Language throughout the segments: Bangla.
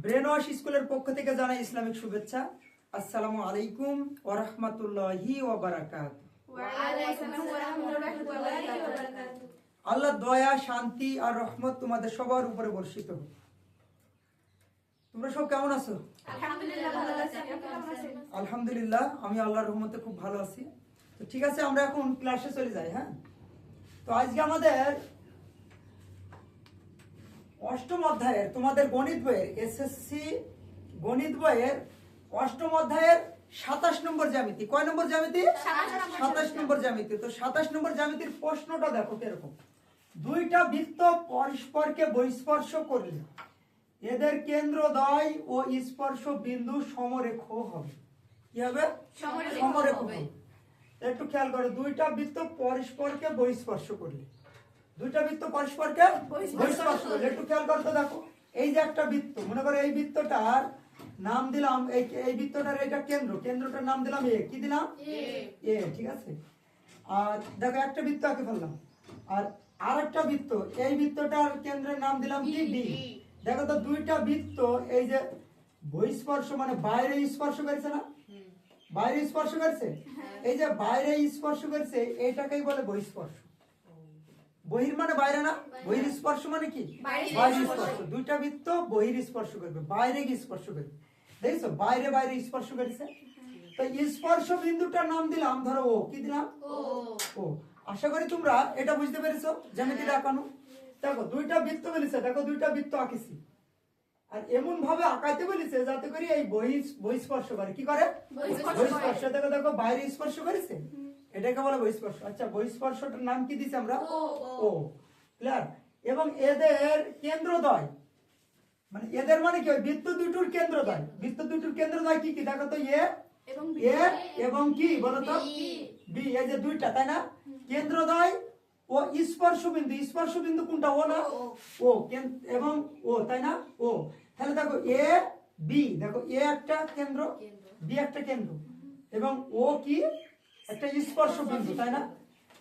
ব্রেনওয়াশ স্কুলের পক্ষ থেকে জানাই ইসলামিক শুভেচ্ছা। আসসালামু আলাইকুম ওয়া রাহমাতুল্লাহি ওয়া বারাকাতুহু। ওয়া আলাইকুম আসসালাম ওয়া রাহমাতুল্লাহি ওয়া বারাকাতুহু। আল্লাহর দয়া, শান্তি আর রহমত তোমাদের সবার উপরে বর্ষিত হোক। তোমরা সব কেমন আছো? আলহামদুলিল্লাহ ভালো আছি। আপনি কেমন আছেন? আলহামদুলিল্লাহ, আমি আল্লাহর রহমতে খুব ভালো আছি। তো ঠিক আছে, আমরা এখন ক্লাসে চলে যাই। হ্যাঁ, তো আজকে আমাদের অষ্টম অধ্যায়ের তোমাদের গণিত বইয়ের এসএসসি গণিত বইয়ের অষ্টম অধ্যায়ের 27 নম্বর জ্যামিতি। কয় নম্বর জ্যামিতি? 27 নম্বর জ্যামিতি। তো 27 নম্বর জ্যামিতির প্রশ্নটা দেখো কিরকম। দুইটা বৃত্ত পরস্পরকে বহিস্পর্শ করলে এদের কেন্দ্রদ্বয় ও স্পর্শ বিন্দু সমরেখ হবে। কি হবে? সমরেখ হবে। একটু খেয়াল করো, দুইটা বৃত্ত পরস্পরকে বহিস্পর্শ করলে, দুইটা বৃত্ত পরস্পরকে বহিস্পর্শ করলে একটু খেয়াল করতে দেখো। এই যে একটা বৃত্ত, মনে করো এই বৃত্তটার নাম দিলাম, এই বৃত্তটার এটা কেন্দ্র, কেন্দ্রটার নাম দিলাম এ। কি দিলাম? এ। ঠিক আছে। আর দেখো একটা বৃত্ত আঁকে ফেললাম, আর আরেকটা বৃত্ত, এই বৃত্তটার কেন্দ্রের নাম দিলাম কি? ডি। দেখো তো দুইটা বৃত্ত এই যে বহিস্পর্শ মানে বাইরে স্পর্শ করেছে না? বাইরে স্পর্শ করেছে। এই যে বাইরে স্পর্শ করেছে এইটাকেই বলে বহিস্পর্শ। বহির মানে বাইরে না, বহির স্পর্শ মানে কি? বাইরে স্পর্শ। দুইটা বৃত্ত বহির স্পর্শ করবে, বাইরে কি স্পর্শ করবে। দেখছো, বাইরে বাইরে স্পর্শ করেছে। তো স্পর্শ বিন্দুটার নাম দিলাম ধরো ও। কি দিলাম? ও। আশা করি তোমরা এটা বুঝতে পেরেছো জ্যামিতিটা আঁকানো। দেখো দুইটা বৃত্ত বলেছে, দেখো দুইটা বৃত্ত আঁকেছি, আর এমন ভাবে আঁকাইতে বলেছে যাতে করে এই বহিস্পর্শ করে। কি করে? বহিস্পর্শ। দেখো দেখো বাইরে স্পর্শ করেছে, এটাকে বলে বহিস্পর্শ। আচ্ছা, বহিস্পর্শটার নাম কি দিছি আমরা? ও। ক্লিয়ার? এবং এদের কেন্দ্রদ্বয় মানে এদের মানে কি? বৃত্ত দুটোর কেন্দ্রদ্বয়। বৃত্ত দুটোর কেন্দ্রদ্বয় কি কি? দেখো তো এ এবং কি বলো তো? বি। এই যে দুইটা, তাই না? কেন্দ্রদ্বয় ও স্পর্শ বিন্দু। স্পর্শ বিন্দু কোনটা? ও না? ও। এবং ও, তাই না? ও। তাহলে দেখো এ বি, দেখো এ একটা কেন্দ্র, বি একটা কেন্দ্র, এবং ও কি? একটা স্পর্শ বিন্দু, তাই না?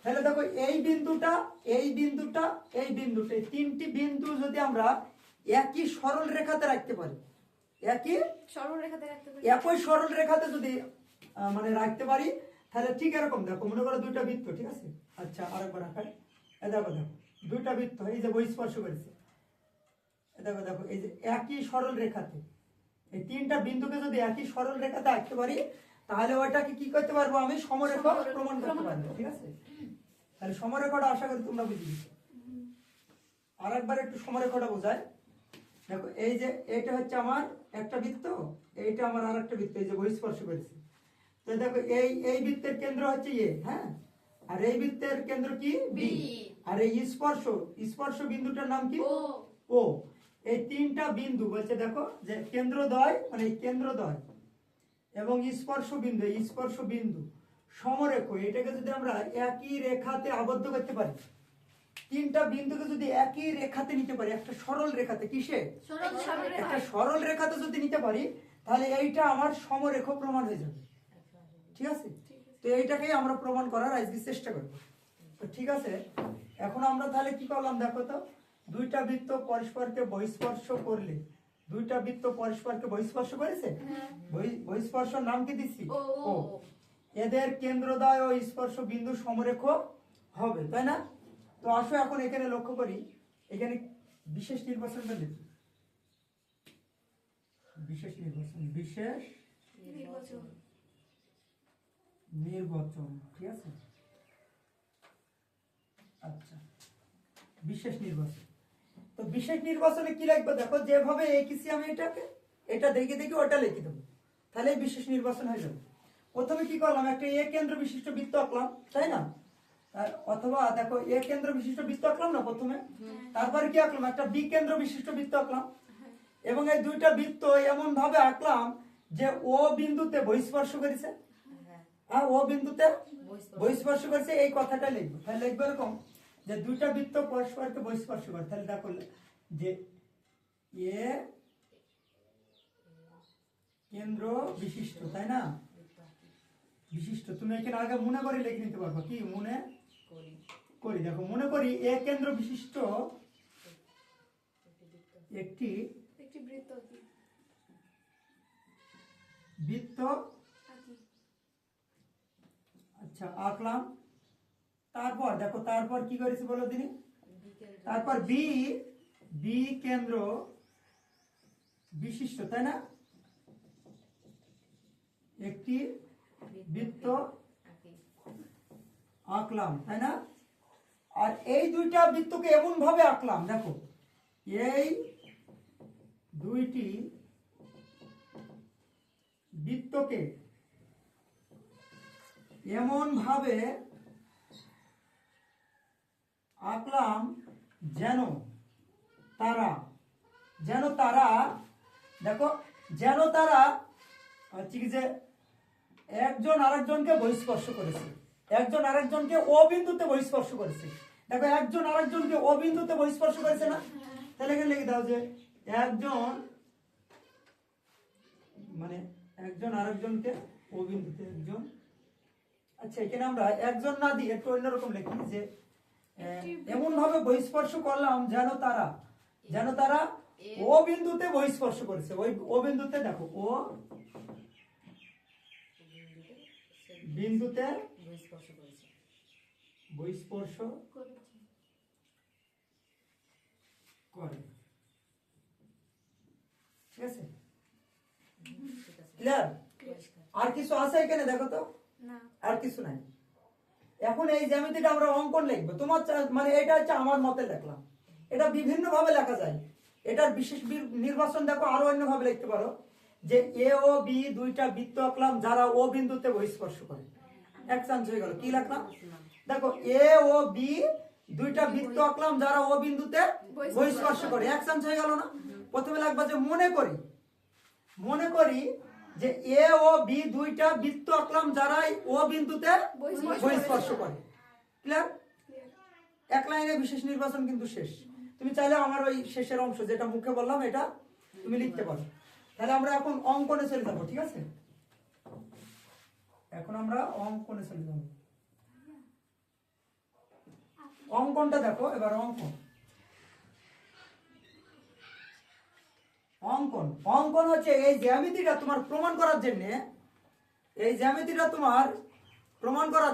তাহলে দেখো এই বিন্দুটা, এই বিন্দুটা, এই বিন্দুটা, এই তিনটি বিন্দু যদি আমরা একই সরল রেখাতে রাখতে পারি, একই সরল রেখাতে যদি মানে রাখতে পারি, তাহলে ঠিক এরকম দেখো, মনে করো দুইটা বৃত্ত। ঠিক আছে। আচ্ছা, আরেকবার রাখাই। দেখো দেখো দুইটা বৃত্ত এই যে বহিস্পর্শ করেছে। দেখো দেখো এই যে একই সরল রেখাতে এই তিনটা বিন্দুকে যদি একই সরল রেখাতে আঁকতে পারি, তাহলে ওইটাকে কি করতে পারবো? আমি সমরেখা প্রমাণ করতে পারবো। ঠিক আছে। তাহলে সমরেখাটা আশা করি তোমরা বুঝে গেছো। আর একবার একটু সমরেখাটা বোঝায়। দেখো এই যে এটা হচ্ছে আমার একটা বৃত্ত, এইটা আমার আর একটা বৃত্ত, এই যে বহিস্পর্শ করেছে। তো দেখো এই বৃত্তের কেন্দ্র হচ্ছে এ, হ্যাঁ, আর এই বৃত্তের কেন্দ্র কি? বি। আর এই স্পর্শ বিন্দুটার নাম কি? ও। এই তিনটা বিন্দু বলছে দেখো যে কেন্দ্রদ্বয় মানে কেন্দ্রদ্বয় এবং স্পর্শ বিন্দু, এই স্পর্শ বিন্দু সমরেখ, এটাকে যদি আমরা একই রেখাতে আবদ্ধ করতে পারি, তিনটা বিন্দুকে যদি একই রেখাতে নিতে পারি, একটা সরল রেখাতে, কিসে? একটা সরল রেখাতে যদি নিতে পারি, তাহলে এইটা আমার সমরেখ প্রমাণ হয়ে যাবে। ঠিক আছে। তো এইটাকেই আমরা প্রমাণ করার আজকে চেষ্টা করব। তো ঠিক আছে, এখন আমরা তাহলে কি করলাম দেখো তো। দুইটা বৃত্ত পরস্পরকে বহিস্পর্শ করলে, দুইটা বৃত্ত পরস্পরকে বহিস্পর্শ করেছে, বহিস্পর্শর নাম কি দিচ্ছি? ও। এদের কেন্দ্রদ্বয় ও স্পর্শ বিন্দু সমরেখ হবে, তাই না? তো আসো এখন এখানে লক্ষ্য করি, এখানে বিশেষ নির্বাচনটা দেখি। বিশেষ নির্বাচন। ঠিক আছে। আচ্ছা, বিশেষ নির্বাচন। তো বিশেষ নির্বাচনে কি লিখবো দেখো, যেভাবে এঁকেছি আমি এটাকে, এটা দেখে দেখে ওটা লিখে দেবো, তাহলে বিশেষ নির্বাচন হয়ে যাবে। প্রথমে কি করলাম, একটা এ কেন্দ্র বিশিষ্ট বৃত্ত আঁকলাম, তাই না? অথবা দেখো এ কেন্দ্র বিশিষ্ট বৃত্ত আঁকলাম না প্রথমে, তারপরে কি আঁকলাম, একটা বি কেন্দ্র বিশিষ্ট বৃত্ত আঁকলাম, এবং এই দুইটা বৃত্ত এমন ভাবে আঁকলাম যে ও বিন্দুতে বহিস্পর্শ করেছে, হ্যাঁ, ও বিন্দুতে বহিস্পর্শ করেছে, এই কথাটা লিখবো। তাহলে লিখবো এরকম যে দুইটা বৃত্ত পরস্পরকে বহিস্পর্শ করে। তাহলে দেখো যে এ কেন্দ্র বিশিষ্ট, তাই না? বিশিষ্ট, তুমি এখানে আগে মনে করে লিখে নিতে পারবো। কি মনে করি? দেখো মনে করি এ কেন্দ্র বিশিষ্ট একটি বৃত্ত আচ্ছা আঁকলাম। তারপর দেখো তারপর কি করেছি বলো দিনি, তারপর বি বি কেন্দ্র বিশিষ্ট, তাই না, একটি বৃত্ত আঁকলাম, তাই না। আর এই দুইটা বৃত্তকে এমন ভাবে আঁকলাম, দেখো এই দুইটি বৃত্তকে এমন ভাবে আঁকলাম যেন তারা দেখো যেন তারা হচ্ছে কি যে একজন আরেকজনকে বহিঃস্পর্শ করেছে, একজন আরেকজনকে ও বিন্দুতে বহিঃস্পর্শ করেছে। দেখো একজন আরেকজনকে ও বিন্দুতে বহিঃস্পর্শ করেছে না, তাহলে এখানে লিখে দাও যে একজন মানে একজন আরেকজনকে ও বিন্দুতে একজন। আচ্ছা এখানে আমরা একজন না দিয়ে একটু অন্যরকম লিখি যে এমন ভাবে বহিঃস্পর্শ করলাম যেন তারা ও বিন্দুতে বহিঃস্পর্শ করেছে। ওই ও বিন্দুতে দেখো ও বিন্দুতে বহিঃস্পর্শ করে, ঠিক আছে, ক্লিয়ার। আর কিছু আছে এখানে দেখো তো, আর কিছু নাই। এখন এই জ্যামিতিটা আমরা অঙ্কন লিখবো, তোমার মানে এটা হচ্ছে আমার মতে লিখলাম, এটা বিভিন্ন ভাবে লেখা যায়। এটার বিশেষ নির্বাচন দেখো আরো অন্য ভাবে লিখতে পারো যে এ ও বি দুইটা বৃত্ত আঁকলাম যারা ও বিন্দুতে বহিঃস্পর্শ করে, এক চান্স হয়ে গেল। কি লিখলাম দেখো এ ও বি দুইটা বৃত্ত আঁকলাম যারা ও বিন্দুতে বহিঃস্পর্শ করে, এক চান্স হয়ে গেল না। প্রথমে লাগবে যে মনে করি যে এ ও বি দুইটা বৃত্ত আঁকলাম যারা ও বিন্দুতে বহিঃস্পর্শ করে, ক্লিয়ার। এক লাইনে বিশেষ নির্বাচন কিন্তু শেষ। তুমি চাইলে আমার ওই শেষের অংশ যেটা মুখে বললাম এটা তুমি লিখতে পারো। তাহলে আমরা এখন অঙ্কনে চলে যাবো, ঠিক আছে, এখন আমরা অঙ্কনে চলে যাবো। অঙ্কনটা দেখো এবার, অঙ্কন হচ্ছে এই জ্যামিতিটা তোমার প্রমাণ করার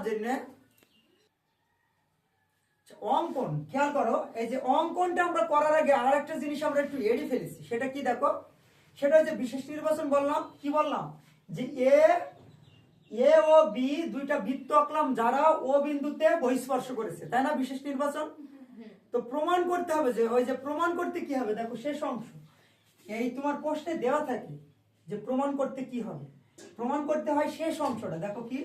জন্য, অঙ্কন খেয়াল করো। এই যে অঙ্কনটা আমরা করার আগে আর একটা জিনিস আমরা একটু এড়িয়ে ফেলেছি, সেটা কি দেখো, সেটা হচ্ছে বিশেষ নির্বাচন বললাম, কি বললাম যে এ ও বি দুইটা বৃত্ত আঁকলাম যারা ও বিন্দুতে বহিঃস্পর্শ করেছে, তাই না, বিশেষ নির্বাচন। তো প্রমাণ করতে হবে যে ওই যে প্রমাণ করতে কি হবে, দেখো শেষ অংশ এই তোমার প্রশ্নে দেওয়া থাকে যে প্রমাণ করতে কি হবে, প্রমাণ করতে হয় শেষ অংশটা। দেখো কি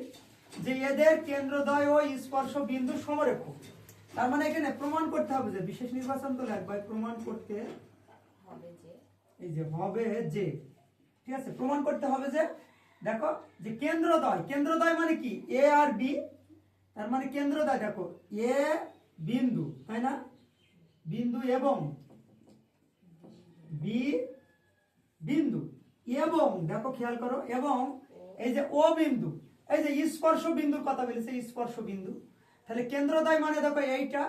যে এদের কেন্দ্রদ্বয় ও স্পর্শ বিন্দু সমরেখ। তার মানে এখানে প্রমাণ করতে হবে যে বিশেষ নির্বাচন তো লাগবে, প্রমাণ করতে হবে যে এই যে হবে যে, ঠিক আছে, প্রমাণ করতে হবে যে দেখো যে কেন্দ্রদ্বয় মানে কি এ আর বি, তার মানে কেন্দ্রদ্বয় দেখো এ বিন্দু, তাই না, বিন্দু এবং বি বিন্দু এবং দেখো খেয়াল করো এবং এই যে ও বিন্দু, এই যে স্পর্শ বিন্দুর কথা বলেছে, স্পর্শ বিন্দু। তাহলে কেন্দ্রদ্বয় মানে দেখো এইটা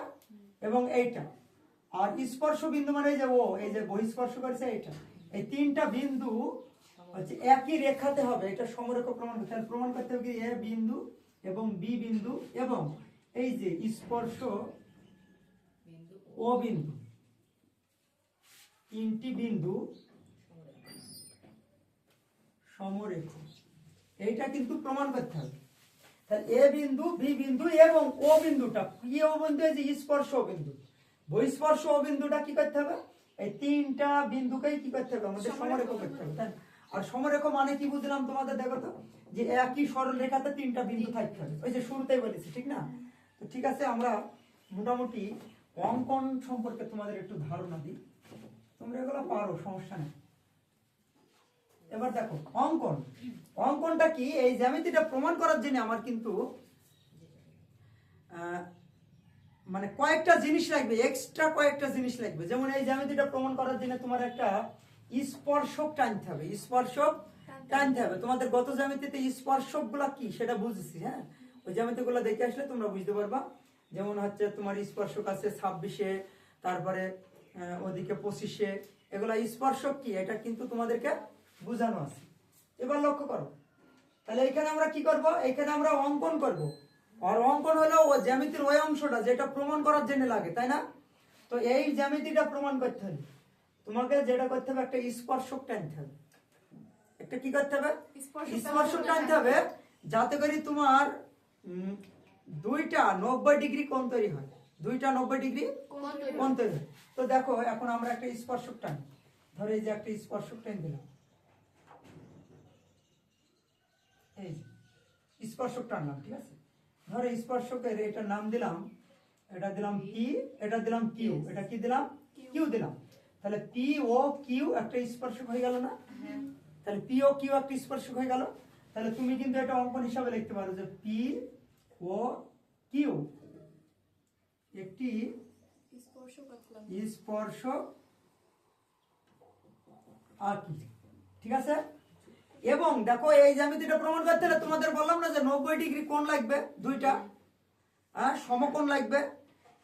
এবং এইটা, আর স্পর্শ বিন্দু মানে এই যে ও এই যে বহিঃস্পর্শ করেছে এইটা, এই তিনটা বিন্দু হচ্ছে একই রেখাতে হবে, এটা সমরেখ প্রমাণ করতে হবে। প্রমাণ করতে হবে কি এ বিন্দু এবং বি বিন্দু এবং এই যে স্পর্শ ও বিন্দু, তিনটি বিন্দু সমরেখ, এইটা কিন্তু প্রমাণ করতে হবে। তাহলে এ বিন্দু বি বিন্দু এবং ও বিন্দুটা কি, ও বিন্দু এই যে স্পর্শ ও বিন্দু, বহিঃস্পর্শ ও বিন্দুটা কি করতে হবে, এই তিনটা বিন্দুকেই কি করতে হবে আমাদের সমরেখ করতে হবে, তাই। আর সমরেখ মানে কি বুঝলাম তোমাদের, দেখো তো যে একই সরল রেখাতে তিনটা বিন্দু থাকতে হবে, ওই যে শুরুতেই বলেছি, ঠিক না। তো ঠিক আছে, আমরা মোটামুটি অঙ্কন সম্পর্কে তোমাদের একটু ধারণা দিই, তোমরা এগুলো পারো, সমস্যা নেই। এবার দেখো অঙ্কনটা কি, এই জ্যামিতিটা প্রমাণ করার জন্য আমার কিন্তু মানে কয়েকটা জিনিস লাগবে, এক্সট্রা কয়েকটা জিনিস লাগবে। যেমন এই জ্যামিতিটা প্রমাণ করার জন্য তোমার একটা স্পর্শক টানতে হবে, তোমাদের গত জ্যামিতিতে স্পর্শক গুলা কি সেটা বুঝেছি, হ্যাঁ, ওই জ্যামিতি গুলা দেখে আসলে তোমরা বুঝতে পারবা। যেমন হচ্ছে তোমার স্পর্শক আছে 26-এ, তারপরে ওদিকে 25-এ, এগুলা স্পর্শক কি এটা কিন্তু তোমাদেরকে বোঝানো আছে। এবার লক্ষ্য করো, তাহলে এখানে আমরা কি করব, এখানে আমরা অঙ্কন করব। আর অঙ্কন হলো ও জ্যামিতির ওই অংশটা যেটা প্রমাণ করার জন্য লাগে, তাই না? তো এই জ্যামিতিটা প্রমাণ করতে হলে তোমাকে যেটা করতে হবে, একটা স্পর্শক টানতে হবে। একটা কি করতে হবে? স্পর্শক টানতে হবে, যাতে করে তোমার দুইটা 90 ডিগ্রি কোণ তৈরি হয়। দুইটা 90 ডিগ্রি কোণ তৈরি হয়। তো দেখো এখন আমরা একটা স্পর্শক টানি। ধরো এই যে একটা স্পর্শক টান দিলাম, এই যে স্পর্শক টানলাম, ঠিক আছে? ধরো স্পর্শকের এটার নাম দিলাম, এটা দিলাম পি, এটা দিলাম কিউ, এটা কি দিলাম? কিউ দিলাম। তাহলে পি ও কিউ একটা স্পর্শক হয়ে গেল না? তাহলে পি ও কিউ একটা স্পর্শক হয়ে গেল। তাহলে তুমি কিন্তু এটা অঙ্কন হিসাবে লিখতে পারো যে পি ও কিউ একটি স্পর্শক আঁকি, ঠিক আছে? এবং দেখো এই জ্যামিতিটা প্রমাণ করতে হলে তোমাদের বললাম না যে 90 ডিগ্রি কোণ লাগবে, দুইটা সমকোণ লাগবে।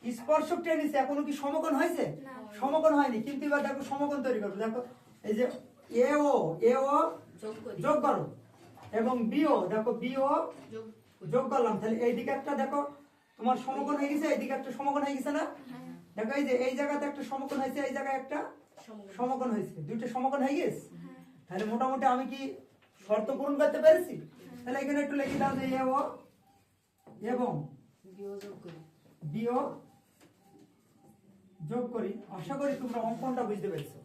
স্পর্শক টেনিসে এখনো কি সমকোণ হয়েছে? সমকোণ হয়নি, কিন্তু এবার দেখো সমকোণ তৈরি করবো। দেখো এই যে এ ও যোগ করো এবং বিও, দেখো বিও যোগ করলাম। তাহলে এইদিকে একটা দেখো তোমার সমকোণ হয়ে গেছে, এইদিকে একটা সমকোণ হয়ে গেছে না? দেখো এই যে এই জায়গাতে একটা সমকোণ হয়েছে, এই জায়গায় একটা সমকোণ হয়েছে, দুইটা সমকোণ হয়ে গেছে। তাহলে মোটামুটি আমি কি শর্ত পূরণ করতে পেরেছি? তাহলে এখানে একটু লিখে দাও যে এ ও এবং বিও যোগ করি। আশা করি তোমরা অঙ্কনটা বুঝতে পেরেছো।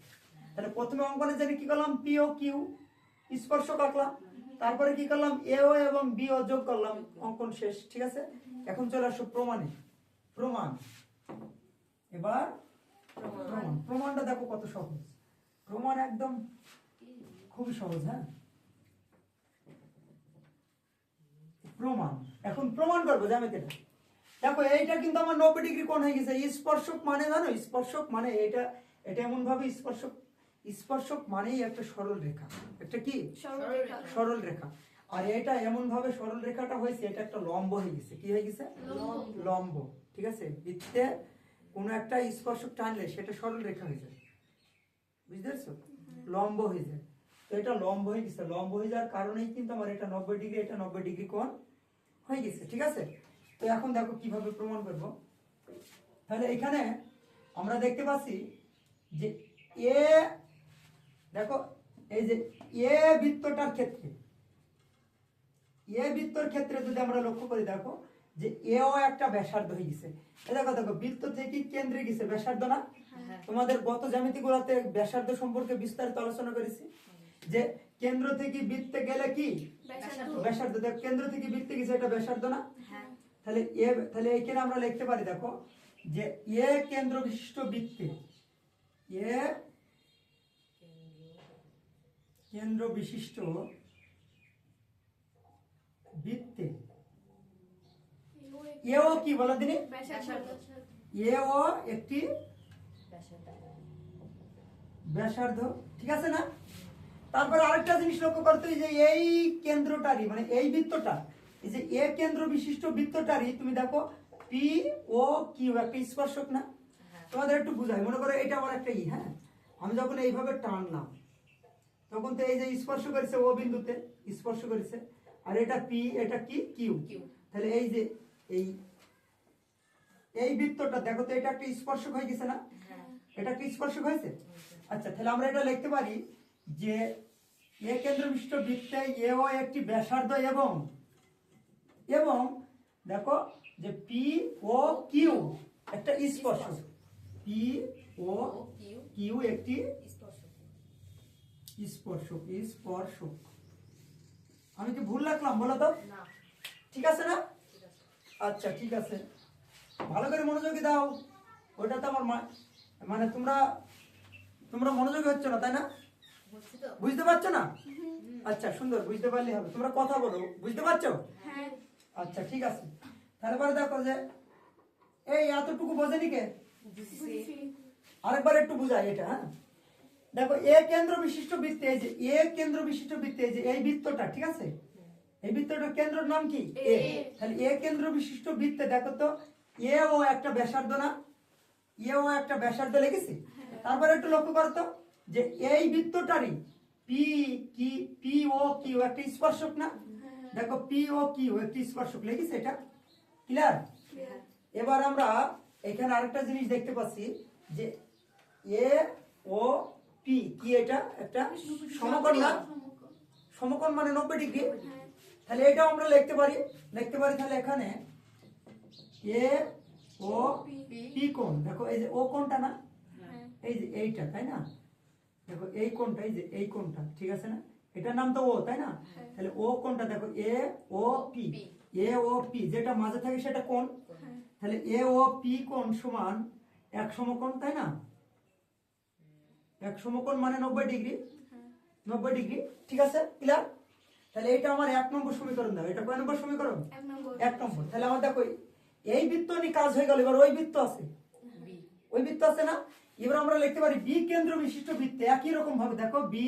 তাহলে প্রথমে অঙ্কনে জানি কি করলাম, পি ও কিউ স্পর্শক আঁকলাম, তারপরে কি করলাম, এ ও এবং বি ও যোগ করলাম, অঙ্কন শেষ, ঠিক আছে? এখন চলে আসো প্রমাণে। প্রমাণ, এবার প্রমাণটা দেখো কত সহজ। প্রমাণ একদম খুবই সহজ। হ্যাঁ, প্রমাণ, এখন প্রমাণ করবো জ্যামিতিটা। দেখো এইটা কিন্তু আমার 90 ডিগ্রি কোণ হয়ে গেছে। স্পর্শক মানে জানো, স্পর্শক মানে এটা এমন ভাবে স্পর্শক মানেই একটা সরল রেখা, একটা কি সরল রেখা। আর এটা এমন ভাবে সরল রেখাটা হয়েছে, এটা একটা লম্ব হয়ে গেছে। কি হয়ে গেছে? লম্ব, ঠিক আছে? বৃত্তে কোনো একটা স্পর্শক টানলে সেটা সরল রেখা হয়ে যায়, বুঝতে পারছো? লম্ব হয়ে যায়। তো এটা লম্ব হয়ে গেছে, লম্ব হয়ে যাওয়ার কারণেই কিন্তু আমার এটা 90 ডিগ্রি, এটা 90 ডিগ্রি কোণ হয়ে গেছে, ঠিক আছে? তো এখন দেখো কিভাবে প্রমাণ করব। তাহলে এখানে আমরা দেখতে পাচ্ছি যে এ, দেখো এই যে এ বৃত্তটার ক্ষেত্রে, এ বৃত্তর ক্ষেত্রে যদি আমরা লক্ষ্য করি, দেখো যে এও একটা ব্যাসার্ধ হয়ে গেছে। দেখো বৃত্ত থেকে কেন্দ্রে গেছে ব্যাসার্ধ না? তোমাদের গত জ্যামিতি গুলোতে ব্যাসার্ধ সম্পর্কে বিস্তারিত আলোচনা করেছি যে কেন্দ্র থেকে বৃত্তে গেলে কি ব্যাসার্ধ। দেখো কেন্দ্র থেকে বৃত্তে গেছে, এটা ব্যাসার্ধ না? তাহলে এখানে আমরা লিখতে পারি, দেখো যে এ কেন্দ্র বিশিষ্ট বৃত্তে, এ কেন্দ্র বিশিষ্ট বৃত্তে এও কি বলো দিনি? এও একটি ব্যাসার্ধ, ঠিক আছে না? তারপরে আরেকটা জিনিস লক্ষ্য করতে হবে যে এই কেন্দ্রটারই মানে এই বৃত্তটা, এই যে এ কেন্দ্র বিশিষ্ট বৃত্তটারই তুমি দেখো পি ও কিউ একটা স্পর্শক না? তোমাদের একটু বুঝাই, মনে করো এটা আমার একটা হ্যাঁ, আমি যখন এইভাবে টানলাম তখন তো এই যে স্পর্শ করেছে ও বিন্দুতে স্পর্শ করেছে, আর এটা পি, এটা কি কিউ। তাহলে এই যে এই বৃত্তটা দেখো তো এটা একটা স্পর্শক হয়ে গেছে না? এটা একটা স্পর্শক হয়েছে। আচ্ছা, তাহলে আমরা এটা লিখতে পারি যে এ কেন্দ্র বিশিষ্ট বৃত্তে এও একটি ব্যাসার্ধ এবং দেখো যে পি ও কিউ একটা স্পর্শক, পি ও কিউ একটি স্পর্শক। আমি কি ভুল রাখলাম বলো তো? ঠিক আছে না? আচ্ছা ঠিক আছে, ভালো করে মনোযোগী দাও। ওটা তো আমার মানে তোমরা মনোযোগী হচ্ছে না, তাই না? বুঝতে পারছো না? আচ্ছা সুন্দর, বুঝতে পারলে হবে। তোমরা কথা বলো, বুঝতে পারছো? আচ্ছা ঠিক আছে। তাহলে পরে দেখো যে এই এতটুকু বোঝেনি কে? আরেকবার একটু বুঝাই এটা। হ্যাঁ, দেখো এ কেন্দ্র বিশিষ্ট বৃত্তে, এই যে এ কেন্দ্র বিশিষ্ট বৃত্তে, এই যে এই বৃত্তটা, ঠিক আছে? এই বৃত্তটার কেন্দ্রের নাম কি? এ। তাহলে এ কেন্দ্র বিশিষ্ট বৃত্তে দেখো তো এ ও একটা ব্যাসার্ধ না? এ ও একটা ব্যাসার্ধ লিখেছি। তারপরে একটু লক্ষ্য করো তো যে এই বৃত্তটারই পি পি কি পি ও কিউ একটা স্পর্শক না? দেখো পি ও কিউ একটি স্পর্শক, লিখেছে এটা ক্লিয়ার? এবার আমরা এখানে আরেকটা জিনিস দেখতে পাচ্ছি যে এ ও পি কি, এটা একটা সমকোণ না? সমকোণ মানে 90 ডিগ্রি। তাহলে এটাও আমরা লিখতে পারি তাহলে এখানে এ ও পি কোণ, দেখো এই যে ও কোণটা না, এই যে এইটা, তাই না? দেখো এই কোণটা, এই যে এই কোণটা, ঠিক আছে না? এটার নাম তো ও, তাই না? তাহলে ও কোণটা দেখো এ ও পি, এ ও পি যেটা মাঝে থাকে সেটা কোণ। তাহলে এ ও পি কোণ সমান এক সমকোণ, তাই না? এক সমকোণ মানে 90 ডিগ্রি, 90 ডিগ্রি, ঠিক আছে ক্লিয়ার? তাহলে এটা আমার 1 নম্বর সমীকরণ দাও। এটা কয় নম্বর সমীকরণ? 1 নম্বর। তাহলে আমার দেখো এই বৃত্ত নিয়ে কাজ হয়ে গেল। এবার ওই বৃত্ত আছে, ওই বৃত্ত আছে না? এবার আমরা লিখতে পারি বি কেন্দ্র বিশিষ্ট বৃত্তে একই রকম ভাবে, দেখো বি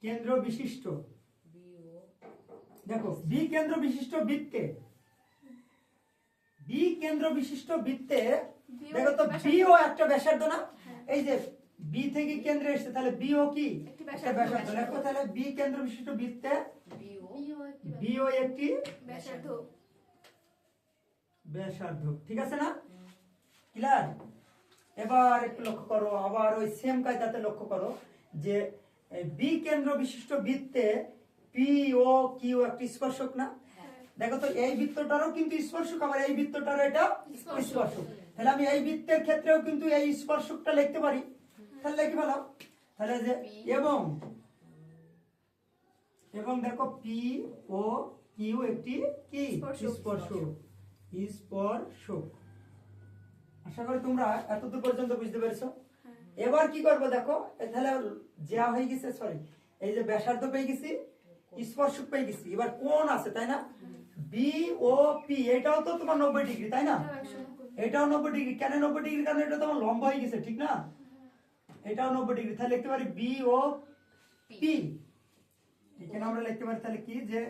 কেন্দ্র বিশিষ্ট, দেখো বি কেন্দ্র বিশিষ্ট বৃত্তে, বি কেন্দ্র বিশিষ্ট বৃত্তে দেখো তো বিও একটা ব্যাসার্ধ না? এই যে বি থেকে কেন্দ্রে এসেছে, তাহলে বিও কি একটা ব্যাসার্ধ। দেখো তাহলে বি কেন্দ্র বিশিষ্ট বৃত্তে বিও একটি ব্যাসার্ধ, ঠিক আছে না? ক্লিয়ার? এবার একটু লক্ষ্য করো, আবার ওই সেম কায়দাতে লক্ষ্য করো যে বি কেন্দ্র বিশিষ্ট বৃত্তে পি ও কিউ একটি স্পর্শক না? দেখো তো এই বৃত্তটারও কিন্তু স্পর্শক, আবার এই বৃত্তটারও এটা স্পর্শক। তাহলে আমি এই বৃত্তের ক্ষেত্রেও কিন্তু এই স্পর্শকটা লিখতে পারি। তাহলে লিখে ফেলো, তাহলে যে এবং এবং দেখো পি ও কিউ একটি কি স্পর্শক, স্পর্শক। আশা করি তোমরা এতদূর পর্যন্ত বুঝতে পেরেছো। এবার কি করবো দেখো, তাহলে যা হয়ে গেছে, সরি এই যে ব্যাসার্ধ পেয়ে গেছি, স্পর্শক পেয়ে গেছি, এবার কোণ আছে, তাই না? বি ও পি এটাও তো তোমার 90 ডিগ্রি, তাই না? এটাও 90 ডিগ্রি। কেন 90 ডিগ্রি? কারণ এটা তোমার লম্বা হয়ে গেছে, ঠিক না? এটাও 90 ডিগ্রি। তাহলে লিখতে পারি বি ও পি। এখানে আমরা লিখতে পারি তাহলে কি যে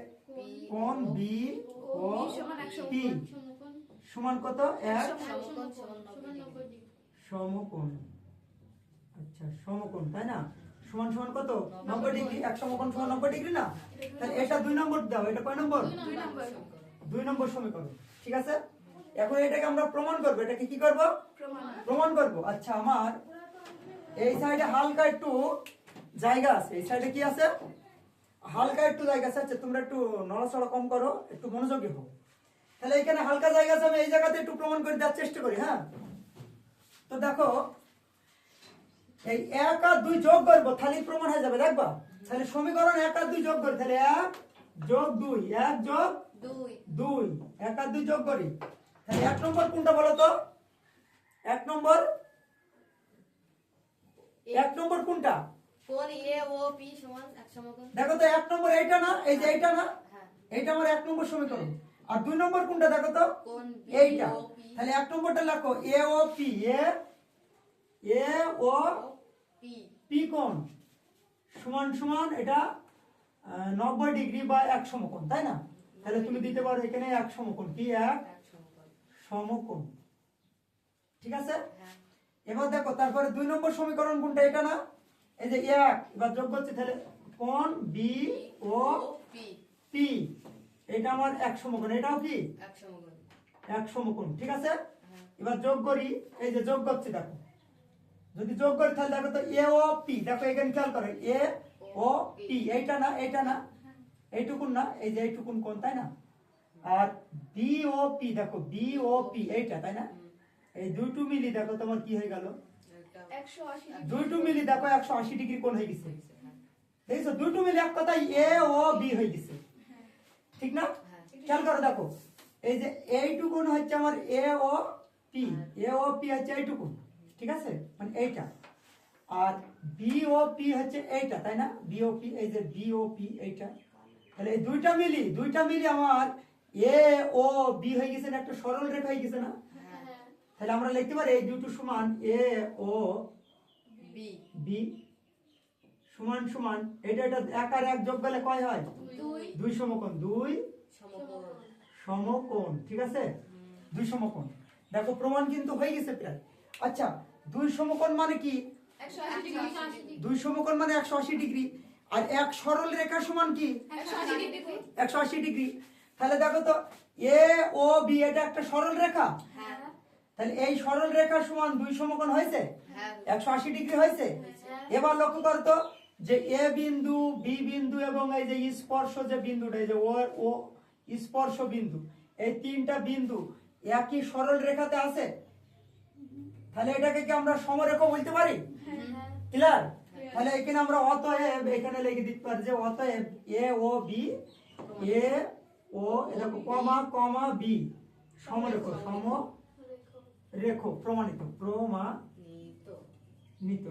কোণ বি ও পি সমান কত? এক সমকোণ। আচ্ছা সমকোণ, তাই না? সমান সমান কত? 90 ডিগ্রি। এক সমকোণ সমান 90 ডিগ্রি না? তাহলে এটা 2 নম্বর দাও। এটা কয় নম্বর? 2 নম্বর সমীকরণ, ঠিক আছে? এখন এটাকে আমরা প্রমাণ করব। এটাকে কি করব? প্রমাণ করব। আচ্ছা আমার এই সাইডে হালকা একটু জায়গা আছে, এই সাইডে কি আছে? হালকা একটু জায়গা আছে। আচ্ছা তোমরা একটু নড়াচড়া কম করো, একটু মনোযোগী হও। তাহলে এখানে হালকা জায়গা আছে, আমি এই জায়গাতে একটু প্রমাণ করে দেওয়ার চেষ্টা করি। হ্যাঁ, তো দেখো এই 1 আর 2 যোগ করবো, তাহলে প্রমাণ হয়ে যাবে। দেখবা তাহলে সমীকরণ 1 আর 2 যোগ করি, তাহলে 1 যোগ 2, 1 যোগ 2, 1 আর 2 যোগ করি। তাহলে 1 নম্বর কোনটা বলো তো? 1 নম্বর কোনটা? কোণ এ ও পি সমান এক সমকোণ। দেখো তো 1 নম্বর এইটা না? এই যে এইটা না? এইটা আমার 1 নম্বর সমীকরণ। আর 2 নম্বর কোনটা দেখো তো? কোণ এইটা। তাহলে 1 নম্বরটা লেখো এ ও পি, এ ও পি পি কোণ সমান সমান এটা 90 ডিগ্রি বা এক সমকোণ, তাই না? তাহলে তুমি দিতে পারো এখানে এক সমকোণ, কি এক সমকোণ, ঠিক আছে? এবার দেখো তারপরে 2 নম্বর সমীকরণ কোনটা? এটা না? এই যে 1 এবার যোগ করছি, তাহলে কোণ বি ও পি এটা আমার এক সমকোণ, এটাও কি এক সমকোণ, ঠিক আছে? এবার যোগ করি, এই যে যোগ করছি, দেখো যদি যোগ করি তাহলে দেখো তো এ ও পি, দেখো এখানে খেয়াল করো এ ও পি এইটা না? এইটা না? এইটুকুন না? এই যে এইটুকুন কোণ, তাই না? আর বি ও পি, দেখো বি ও পি এইটা, তাই না? এই দুইটু মিলি দেখো তোমার কি হয়ে গেল? 180 দুইটু মিলি দেখো 180 ডিগ্রি কোণ হয়ে গেছে। দেখছো দুইটু মিলি এক কথায় এ ও বি হয়ে গেছে, ঠিক না? খেয়াল করো দেখো এই যে এইটুকুন হচ্ছে আমার এ ও পি, এ ও পি হচ্ছে এইটুকুন, ঠিক আছে? মানে এইটা। আর বি ও পি হচ্ছে এইটা, তাই না? বি ও পি, এই যে বি ও পি এইটা। তাহলে এই দুইটা মিলি আমার এ ও বি হয়ে গেছে না? একটা সরল রেখা হয়ে গেছে না? তাহলে আমরা লিখতে পারি এই দুটো সমান এ ও বি সমান সমান এটা এটা 1 আর 1 যোগ করলে কয় হয়? 2 সমকোণ, 2 সমকোণ, ঠিক আছে? 2 সমকোণ। দেখো প্রমাণ কিন্তু হয়ে গেছে প্রায়। আচ্ছা 2 সমকোণ মানে কি? 180 ডিগ্রি। দুই সমকোণ মানে 180 ডিগ্রি। আর এক সরল রেখা সমান কি 180 ডিগ্রি। 180 ডিগ্রি। তাহলে দেখো তো এ ও বি এটা একটা সরল রেখা। হ্যাঁ। তাহলে এই সরল রেখা সমান দুই সমকোণ হয়েছে, 180 ডিগ্রি হয়েছে। এবার লক্ষ্য করতো যে এ বিন্দু, বি বিন্দু এবং এই যে স্পর্শ যে বিন্দুটা, এই যে ও স্পর্শ বিন্দু, এই তিনটা বিন্দু একই সরল রেখাতে আছে। তাহলে এটাকে কি আমরা সমরেখ বলতে পারি? ক্লিয়ার? তাহলে এখানে আমরা অতএব এখানে লিখে দিতে পারি যে অতএব এ ও বি, এ ও দেখো কমা কমা বি সমরেখ, সমরেখ প্রমাণিত, প্রমাণিত।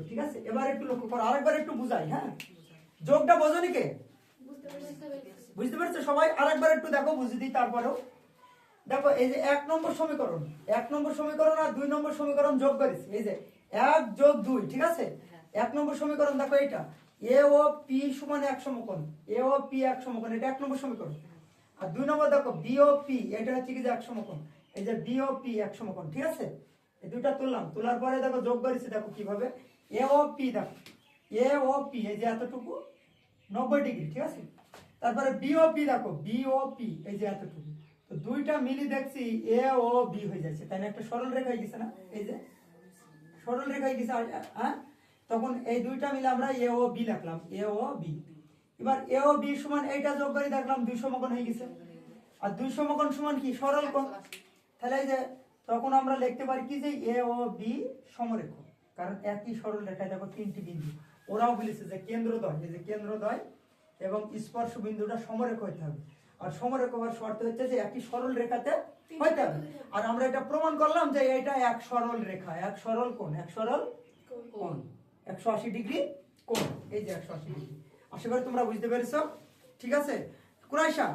ঠিক আছে, এবার একটু লক্ষ্য করো, আরেকবার একটু বুঝাই। হ্যাঁ, যোগটা বোঝনি কে? বুঝতে পারছো সবাই? আরেকবার একটু দেখো, বুঝে দিই তারপরেও। দেখো এই যে 1 নম্বর সমীকরণ, 1 নম্বর সমীকরণ আর 2 নম্বর সমীকরণ যোগ করেছি। এই যে 1 যোগ 2, ঠিক আছে। 1 নম্বর সমীকরণ দেখো এইটা, এ ও পি সমান 1 সমকোণ, এ ও পি 1 সমকোণ, এটা 1 নম্বর সমীকরণ। আর 2 নম্বর দেখো বি ও পি, এটা হচ্ছে কি যে 1 সমকোণ, এই যে বি ও পি 1 সমকোণ, ঠিক আছে। এই দুইটা তুললাম, তোলার পরে দেখো যোগ করেছি, দেখো কিভাবে এ ও পি, দেখো এ ও পি এই যে এতটুকু 90 ডিগ্রি, ঠিক আছে। তারপরে বি ও পি দেখো বি ও পি এই যে এতটুকু, তো দুইটা মিলি দেখছি এ ও বি হয়ে যাচ্ছে, তাই না? একটা সরল রেখা হয়ে গেছে না, এই যে সরল রেখা হয়ে গেছে। হ্যাঁ, তখন এই দুইটা মিলে আমরা এ ও বি লিখলাম, এ ও বি। এবার এ ও বি সমান এইটা যোগ করে দেখলাম 2 সমকোণ হয়ে গেছে। আর 2 সমকোণ সমান কি সরল কোণ। তাহলে এই যে তখন আমরা লিখতে পারি কি যে এ ও বি সমরেখ, কারণ একই সরল রেখায় দেখো তিনটি বিন্দু। ওরাও বলেছে যে কেন্দ্রদ্বয়, এই যে কেন্দ্রদ্বয় এবং স্পর্শ বিন্দুটা সমরেখ হইতে হবে। আর সমরেখ হওয়ার শর্ত হচ্ছে যে একই সরল রেখাতে হইতে হবে। আর আমরা এটা প্রমাণ করলাম যে এটা এক সরল রেখা, এক সরল কোণ, এক সরল কোণ, 180 ডিগ্রি কোণ, এই যে 180 ডিগ্রি। আশা করি তোমরা বুঝতে পেরেছো, ঠিক আছে। কুরাইশা,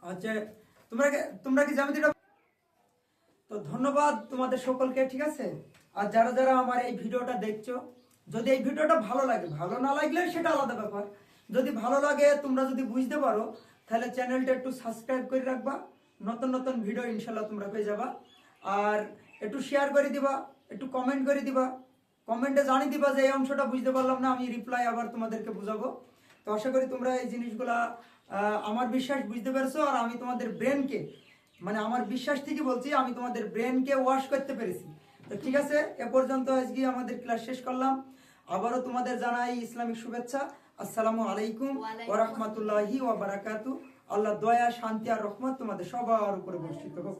আচ্ছা তোমরা কি জ্যামিতিটা? তো ধন্যবাদ তোমাদের সকলকে, ঠিক আছে। আর যারা যারা আমার এই ভিডিওটা দেখছো, যদি এই ভিডিওটা ভালো লাগে, ভালো না লাগলে সেটা আলাদা ব্যাপার, যদি ভালো লাগে তোমরা যদি বুঝতে পারো, তাহলে চ্যানেলটা একটু সাবস্ক্রাইব করে রাখবা, নতুন নতুন ভিডিও ইনশাল্লাহ তোমরা পেয়ে যাবা। আর একটু শেয়ার করে দিবা, একটু কমেন্ট করে দিবা, কমেন্টে জানিয়ে দিবা যে এই অংশটা বুঝতে পারলাম না, আমি রিপ্লাই আবার তোমাদেরকে বুঝাবো। তো আশা করি তোমরা এই জিনিসগুলা আমার বিশ্বাস বুঝতে পেরেছো। আর আমি তোমাদের ব্রেনকে, মানে আমার বিশ্বাস থেকে বলছি, আমি তোমাদের ব্রেনকে ওয়াশ করতে পেরেছি। তো ঠিক আছে, এ পর্যন্ত আজকে আমাদের ক্লাস শেষ করলাম। আবারও তোমাদের জানাই ইসলামিক শুভেচ্ছা। আসসালামু আলাইকুম ওয়া রাহমাতুল্লাহি ওয়া বারাকাতুহু। আল্লাহ দয়া, শান্তি আর রহমত তোমাদের সবার উপরে বর্ষিত হোক।